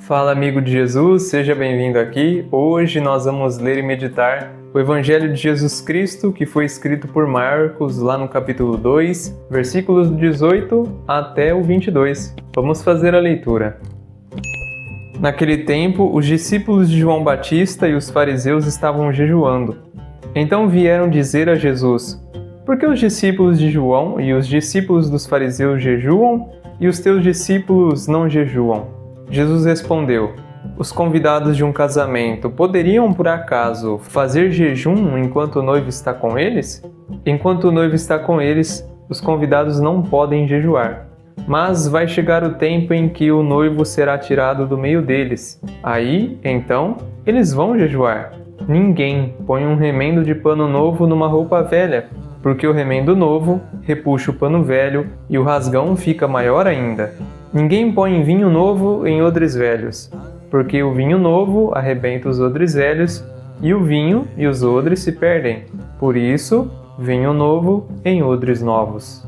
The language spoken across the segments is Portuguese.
Fala, amigo de Jesus, seja bem-vindo aqui. Hoje nós vamos ler e meditar o Evangelho de Jesus Cristo, que foi escrito por Marcos, lá no capítulo 2, versículos 18 até o 22. Vamos fazer a leitura. Naquele tempo, os discípulos de João Batista e os fariseus estavam jejuando. Então vieram dizer a Jesus: por que os discípulos de João e os discípulos dos fariseus jejuam e os teus discípulos não jejuam? Jesus respondeu: os convidados de um casamento poderiam, por acaso, fazer jejum enquanto o noivo está com eles? Enquanto o noivo está com eles, os convidados não podem jejuar. Mas vai chegar o tempo em que o noivo será tirado do meio deles. Aí, então, eles vão jejuar. Ninguém põe um remendo de pano novo numa roupa velha, porque o remendo novo repuxa o pano velho e o rasgão fica maior ainda. Ninguém põe vinho novo em odres velhos, porque o vinho novo arrebenta os odres velhos e o vinho e os odres se perdem. Por isso, vinho novo em odres novos.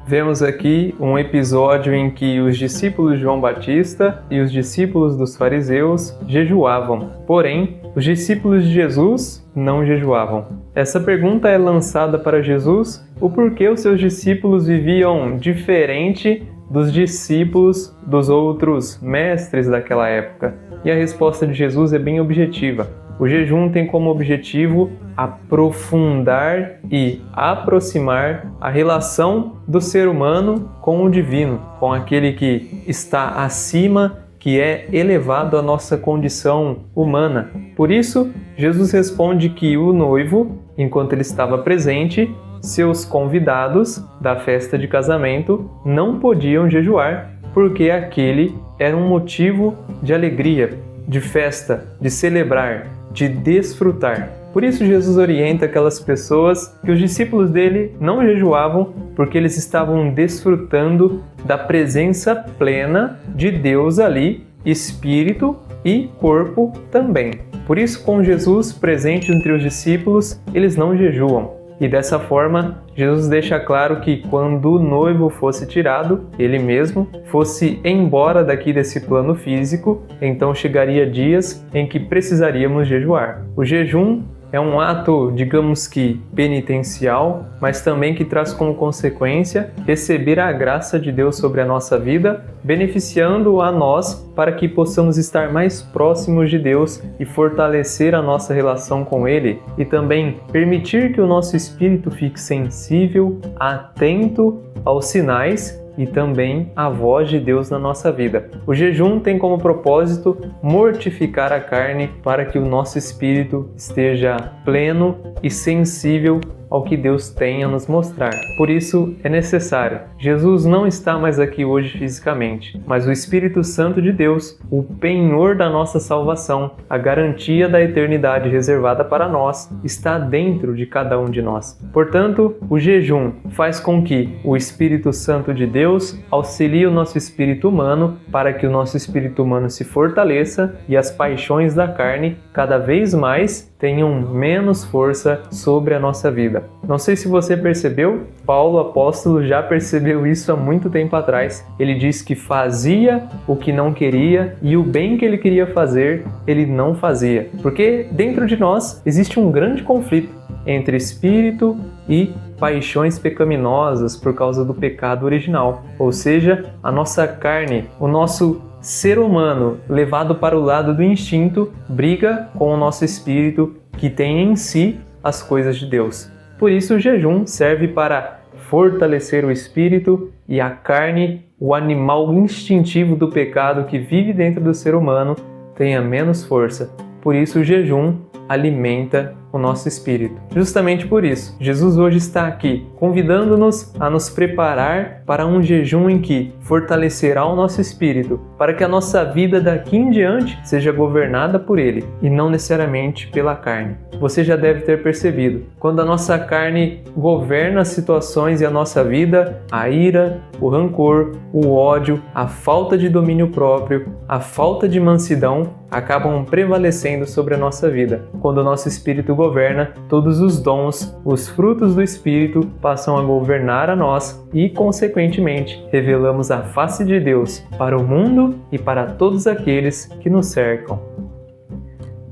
Vemos aqui um episódio em que os discípulos de João Batista e os discípulos dos fariseus jejuavam, porém, os discípulos de Jesus não jejuavam. Essa pergunta é lançada para Jesus: o porquê os seus discípulos viviam diferente dos discípulos dos outros mestres daquela época. E a resposta de Jesus é bem objetiva. O jejum tem como objetivo aprofundar e aproximar a relação do ser humano com o divino, com aquele que está acima, que é elevado à nossa condição humana. Por isso, Jesus responde que o noivo, enquanto ele estava presente, seus convidados da festa de casamento não podiam jejuar, porque aquele era um motivo de alegria, de festa, de celebrar, de desfrutar. Por isso Jesus orienta aquelas pessoas que os discípulos dele não jejuavam, porque eles estavam desfrutando da presença plena de Deus ali, espírito e corpo também. Por isso, com Jesus presente entre os discípulos, eles não jejuam. E dessa forma, Jesus deixa claro que quando o noivo fosse tirado, ele mesmo fosse embora daqui desse plano físico, então chegaria dias em que precisaríamos jejuar. O jejum é um ato, digamos que penitencial, mas também que traz como consequência receber a graça de Deus sobre a nossa vida, beneficiando a nós para que possamos estar mais próximos de Deus e fortalecer a nossa relação com Ele, e também permitir que o nosso espírito fique sensível, atento aos sinais e também a voz de Deus na nossa vida. O jejum tem como propósito mortificar a carne para que o nosso espírito esteja pleno e sensível ao que Deus tem a nos mostrar. Por isso é necessário. Jesus não está mais aqui hoje fisicamente, mas o Espírito Santo de Deus, o penhor da nossa salvação, a garantia da eternidade reservada para nós, está dentro de cada um de nós. Portanto, o jejum faz com que o Espírito Santo de Deus auxilie o nosso espírito humano para que o nosso espírito humano se fortaleça e as paixões da carne cada vez mais tenham menos força sobre a nossa vida. Não sei se você percebeu, Paulo, apóstolo, já percebeu isso há muito tempo atrás. Ele diz que fazia o que não queria e o bem que ele queria fazer, ele não fazia. Porque dentro de nós existe um grande conflito entre espírito e paixões pecaminosas por causa do pecado original. Ou seja, a nossa carne, o nosso ser humano levado para o lado do instinto briga com o nosso espírito que tem em si as coisas de Deus. Por isso o jejum serve para fortalecer o espírito e a carne, o animal instintivo do pecado que vive dentro do ser humano, tenha menos força. Por isso o jejum alimenta o nosso espírito. Justamente por isso, Jesus hoje está aqui, convidando-nos a nos preparar para um jejum em que fortalecerá o nosso espírito, para que a nossa vida daqui em diante seja governada por Ele, e não necessariamente pela carne. Você já deve ter percebido, quando a nossa carne governa as situações e a nossa vida, a ira, o rancor, o ódio, a falta de domínio próprio, a falta de mansidão acabam prevalecendo sobre a nossa vida. Quando o nosso espírito governa todos os dons, os frutos do Espírito passam a governar a nós e, consequentemente, revelamos a face de Deus para o mundo e para todos aqueles que nos cercam.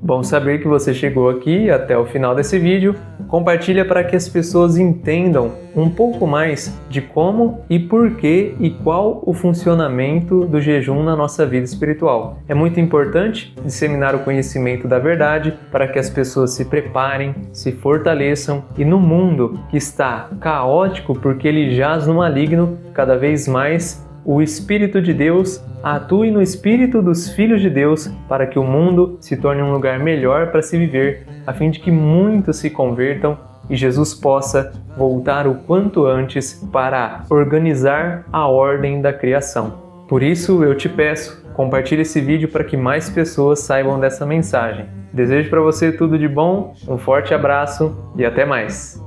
Bom saber que você chegou aqui até o final desse vídeo. Compartilha para que as pessoas entendam um pouco mais de como e porquê e qual o funcionamento do jejum na nossa vida espiritual. É muito importante disseminar o conhecimento da verdade para que as pessoas se preparem, se fortaleçam e no mundo que está caótico porque ele jaz no maligno, cada vez mais o Espírito de Deus atue no espírito dos filhos de Deus para que o mundo se torne um lugar melhor para se viver, a fim de que muitos se convertam e Jesus possa voltar o quanto antes para organizar a ordem da criação. Por isso eu te peço, compartilhe esse vídeo para que mais pessoas saibam dessa mensagem. Desejo para você tudo de bom, um forte abraço e até mais!